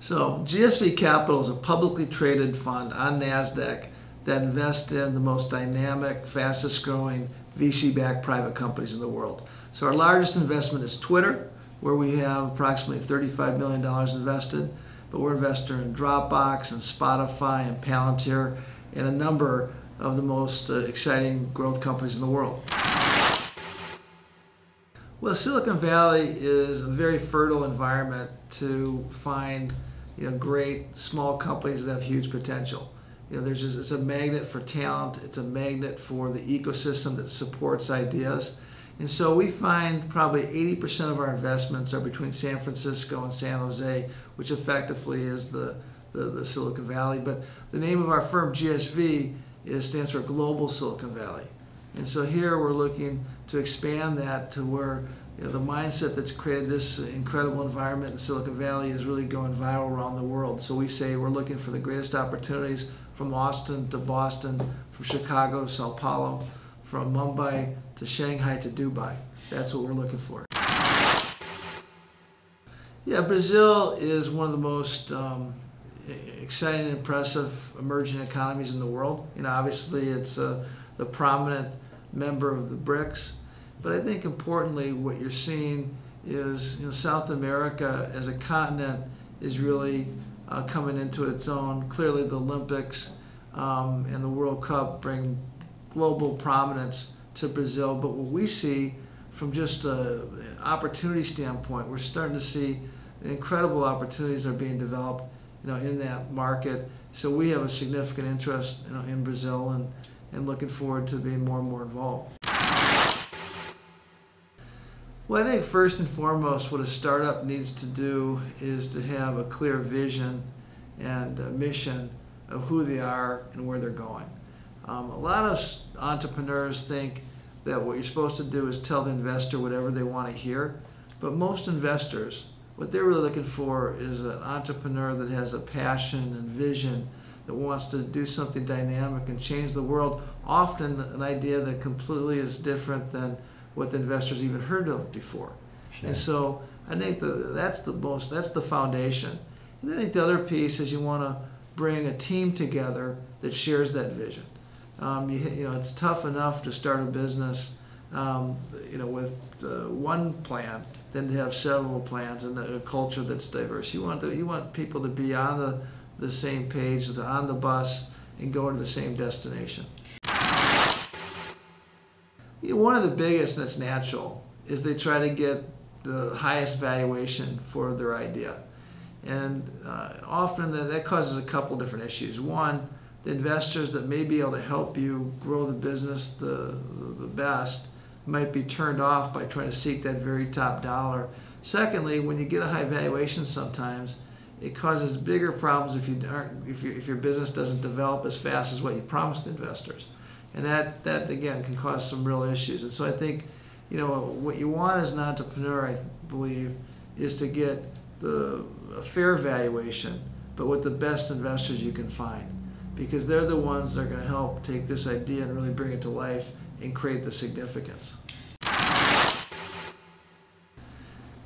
So GSV Capital is a publicly traded fund on NASDAQ that invests in the most dynamic, fastest growing VC-backed private companies in the world. So our largest investment is Twitter, where we have approximately $35 million invested, but we're an investor in Dropbox and Spotify and Palantir and a number of the most exciting growth companies in the world. Well, Silicon Valley is a very fertile environment to find great small companies that have huge potential. It's a magnet for talent. It's a magnet for the ecosystem that supports ideas. And so we find probably 80% of our investments are between San Francisco and San Jose, which effectively is the Silicon Valley. But the name of our firm, GSV, stands for Global Silicon Valley. And so here we're looking to expand that to where the mindset that's created this incredible environment in Silicon Valley is really going viral around the world. So we say we're looking for the greatest opportunities from Austin to Boston, from Chicago to Sao Paulo, from Mumbai to Shanghai to Dubai. That's what we're looking for. Yeah, Brazil is one of the most exciting and impressive emerging economies in the world. Obviously it's the prominent member of the BRICS. But I think importantly what you're seeing is South America as a continent is really coming into its own. Clearly the Olympics and the World Cup bring global prominence to Brazil. But what we see from just an opportunity standpoint, we're starting to see incredible opportunities that are being developed in that market. So we have a significant interest in Brazil and looking forward to being more and more involved. Well, I think first and foremost what a startup needs to do is to have a clear vision and a mission of who they are and where they're going. A lot of entrepreneurs think that what you're supposed to do is tell the investor whatever they want to hear, but most investors, what they're really looking for is an entrepreneur that has a passion and vision, that wants to do something dynamic and change the world, often an idea that completely is different than what the investors even heard of before. Sure. And so I think that's the foundation. And I think the other piece is you want to bring a team together that shares that vision. It's tough enough to start a business with one plan than to have several plans and a culture that's diverse. You want people to be on the same page, on the bus, and go to the same destination. One of the biggest that's natural is they try to get the highest valuation for their idea. And often that causes a couple different issues. One, the investors that may be able to help you grow the business the best might be turned off by trying to seek that very top dollar. Secondly, when you get a high valuation sometimes, it causes bigger problems if your business doesn't develop as fast as what you promised investors. And that again can cause some real issues. And so I think what you want as an entrepreneur, I believe, is to get a fair valuation, but with the best investors you can find, because they're the ones that are going to help take this idea and really bring it to life and create the significance.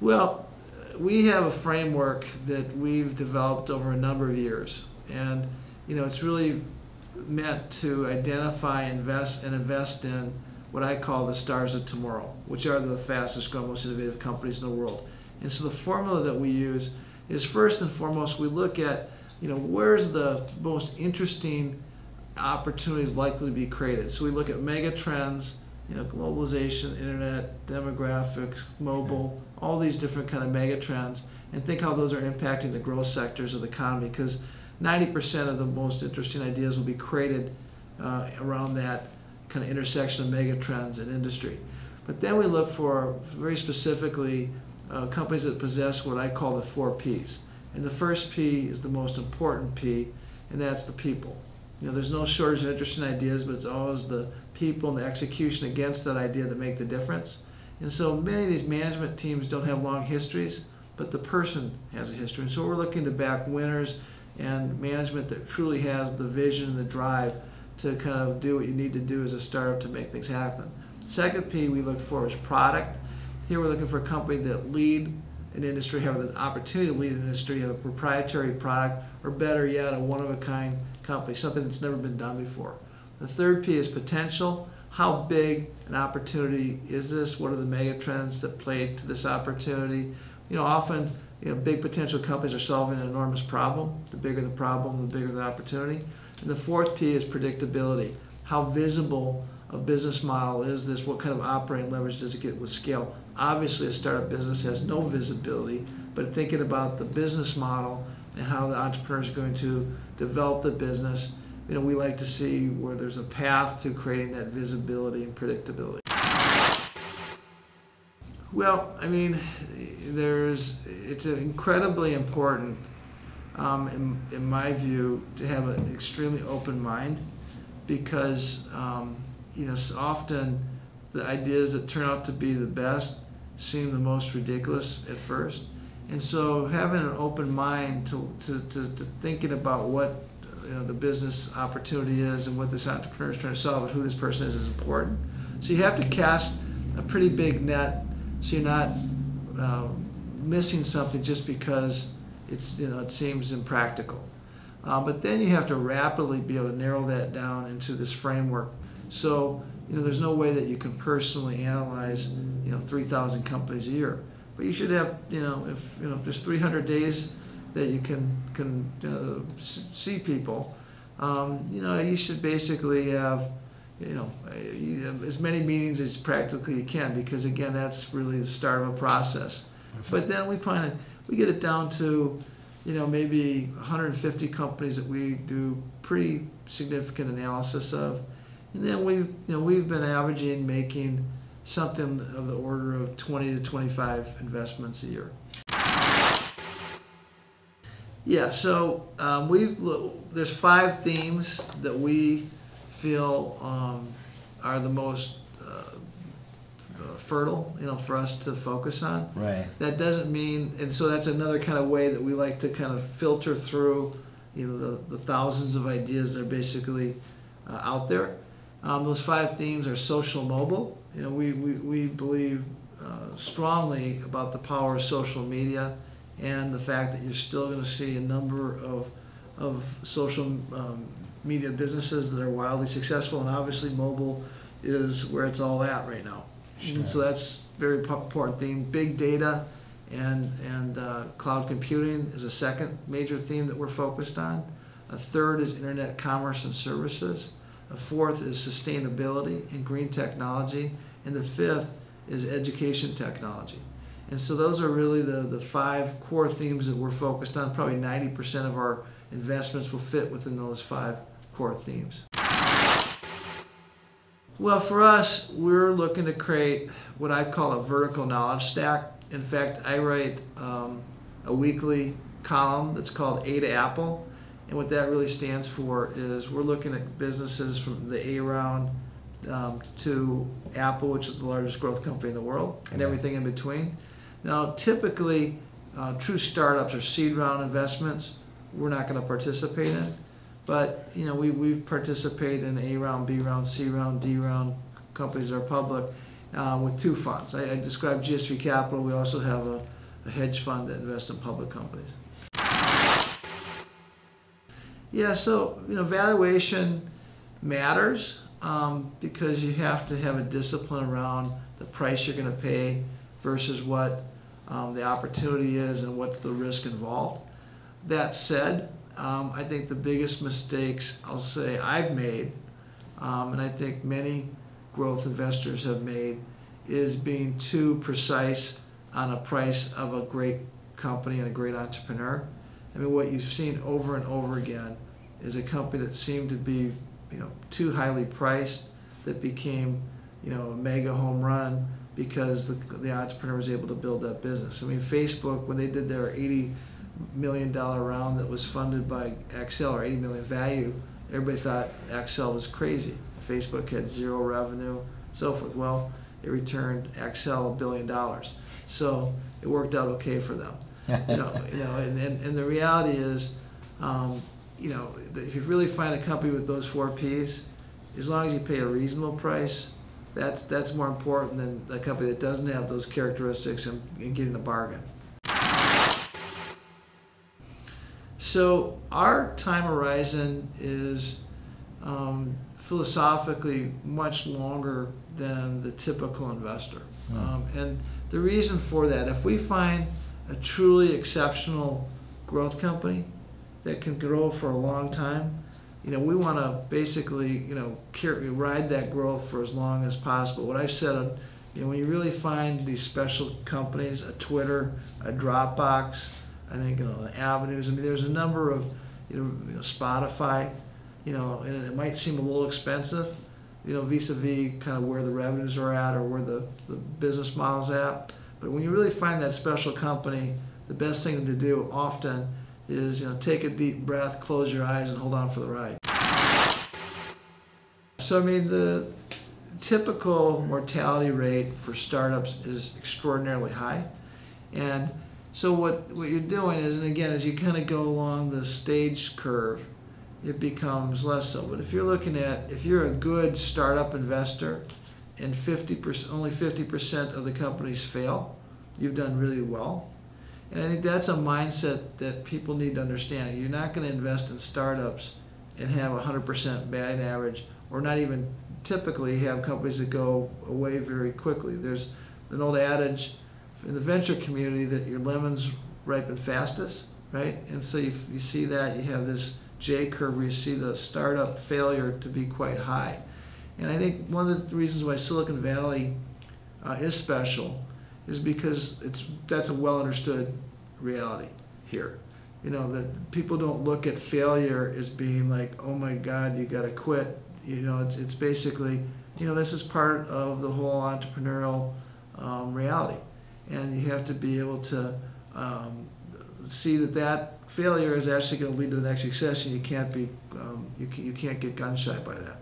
Well, we have a framework that we've developed over a number of years, and it's really meant to identify, invest in what I call the stars of tomorrow, which are the fastest growing, most innovative companies in the world. And so the formula that we use is, first and foremost, we look at where's the most interesting opportunities likely to be created. So we look at mega trends, globalization, internet, demographics, mobile, all these different kind of mega trends, and think how those are impacting the growth sectors of the economy, because 90% of the most interesting ideas will be created around that kind of intersection of mega trends and industry. But then we look for, very specifically, companies that possess what I call the 4 Ps. And the first P is the most important P, and that's the people. There's no shortage of interesting ideas, but it's always the people and the execution against that idea that make the difference. And so many of these management teams don't have long histories, but the person has a history. And so we're looking to back winners and management that truly has the vision and the drive to kind of do what you need to do as a startup to make things happen. Second P we look for is product. Here we're looking for a company that lead an industry, have the opportunity to lead an industry, have a proprietary product, or better yet, a one-of-a-kind company, something that's never been done before. The third P is potential. How big an opportunity is this? What are the mega trends that play to this opportunity? Often, big potential companies are solving an enormous problem. The bigger the problem, the bigger the opportunity. And the fourth P is predictability. How visible a business model is this? What kind of operating leverage does it get with scale? Obviously, a startup business has no visibility, but thinking about the business model and how the entrepreneur is going to develop the business, we like to see where there's a path to creating that visibility and predictability. Well, it's incredibly important, in my view, to have an extremely open mind, because often the ideas that turn out to be the best seem the most ridiculous at first. And so having an open mind to thinking about what the business opportunity is and what this entrepreneur is trying to solve and who this person is important. So you have to cast a pretty big net so you're not missing something just because it seems impractical. But then you have to rapidly be able to narrow that down into this framework. So there's no way that you can personally analyze 3,000 companies a year. But you should have if there's 300 days that you can see people, you should basically have as many meetings as practically you can, because again, that's really the start of a process. But then we get it down to maybe 150 companies that we do pretty significant analysis of, and then we've been averaging making something of the order of 20 to 25 investments a year. Yeah, so there's 5 themes that we feel are the most fertile, for us to focus on. Right. That doesn't mean, and so that's another kind of way that we like to kind of filter through, the thousands of ideas that are basically out there. Those 5 themes are social mobile. We believe strongly about the power of social media and the fact that you're still going to see a number of social media businesses that are wildly successful, and obviously mobile is where it's all at right now. Sure. And so that's a very important theme. Big data and cloud computing is a second major theme that we're focused on. A third is internet commerce and services. A fourth is sustainability and green technology. And the fifth is education technology. And so those are really the 5 core themes that we're focused on. Probably 90% of our investments will fit within those 5 core themes. Well, for us, we're looking to create what I call a vertical knowledge stack. In fact, I write a weekly column that's called A to Apple. And what that really stands for is we're looking at businesses from the A round to Apple, which is the largest growth company in the world, and everything in between. Now, typically, true startups or seed round investments, we're not going to participate in. But we participate in A round, B round, C round, D round companies that are public with 2 funds. I described GSV Capital. We also have a hedge fund that invests in public companies. Yeah, so valuation matters because you have to have a discipline around the price you're going to pay versus what the opportunity is and what's the risk involved. That said, I think the biggest mistakes I'll say I've made, and I think many growth investors have made, is being too precise on a price of a great company and a great entrepreneur. What you've seen over and over again is a company that seemed to be too highly priced that became a mega home run because the entrepreneur was able to build that business. Facebook, when they did their $80 million round that was funded by Accel, or 80 million value, everybody thought Accel was crazy. Facebook had 0 revenue, so forth. Well, it returned Accel $1 billion, so it worked out okay for them. And the reality is, if you really find a company with those 4 Ps, as long as you pay a reasonable price, that's more important than a company that doesn't have those characteristics and getting a bargain. So our time horizon is philosophically much longer than the typical investor. And the reason for that, if we find a truly exceptional growth company that can grow for a long time, we want to basically, ride that growth for as long as possible. What I've said, when you really find these special companies, a Twitter, a Dropbox, I think, Avenues. I mean, there's a number of, Spotify, and it might seem a little expensive, vis-a-vis kind of where the revenues are at or where the business model's at. But when you really find that special company, the best thing to do often is, take a deep breath, close your eyes, and hold on for the ride. So, I mean, the typical mortality rate for startups is extraordinarily high. And so what you're doing is, and again, as you kind of go along the stage curve, it becomes less so. But if you're if you're a good startup investor and only 50% of the companies fail, you've done really well. And I think that's a mindset that people need to understand. You're not going to invest in startups and have 100% batting average, or not even typically have companies that go away very quickly. There's an old adage in the venture community that your lemons ripen fastest, right? And so you see that, you have this J curve where you see the startup failure to be quite high. And I think one of the reasons why Silicon Valley is special is because that's a well understood reality here. That people don't look at failure as being like, oh my God, you got to quit. It's basically, this is part of the whole entrepreneurial reality. And you have to be able to see that failure is actually going to lead to the next success, and you can't get gun shy by that.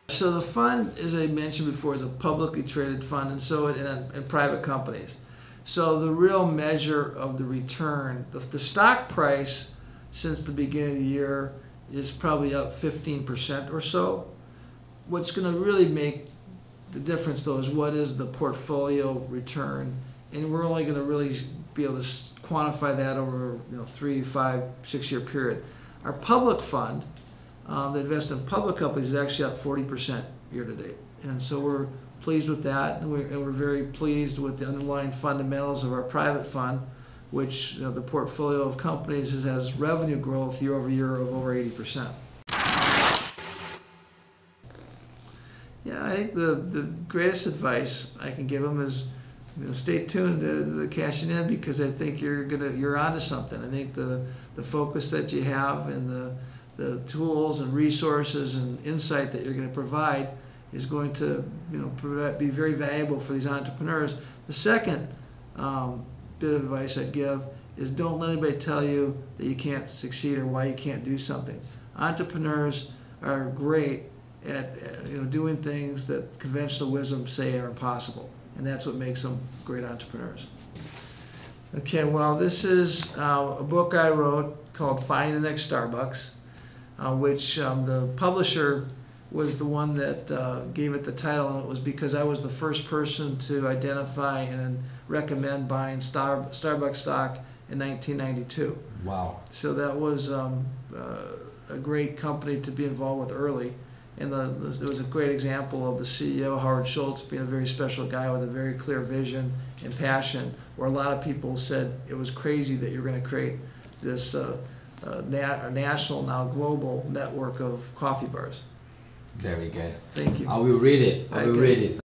So the fund, as I mentioned before, is a publicly traded fund, and so in private companies. So the real measure of the return, the stock price since the beginning of the year is probably up 15% or so. What's going to really make the difference, though, is what is the portfolio return, and we're only going to really be able to quantify that over 3, 5, 6 year period. Our public fund that invests in public companies is actually up 40% year to date, and so we're pleased with that, and we're very pleased with the underlying fundamentals of our private fund, which the portfolio of companies has revenue growth year over year of over 80%. Yeah, I think the greatest advice I can give them is, stay tuned to the cashing in, because I think you're onto something. I think the focus that you have and the tools and resources and insight that you're going to provide is going to be very valuable for these entrepreneurs. The second bit of advice I'd give is, don't let anybody tell you that you can't succeed or why you can't do something. Entrepreneurs are great at doing things that conventional wisdom say are impossible, and that's what makes them great entrepreneurs. Okay, well, this is a book I wrote called Finding the Next Starbucks, which the publisher was the one that gave it the title, and it was because I was the first person to identify and recommend buying Starbucks stock in 1992. Wow. So that was a great company to be involved with early. And there was a great example of the CEO, Howard Schultz, being a very special guy with a very clear vision and passion, where a lot of people said it was crazy that you're going to create this national, now global network of coffee bars. Very good. Thank you. I will read it. I will read it.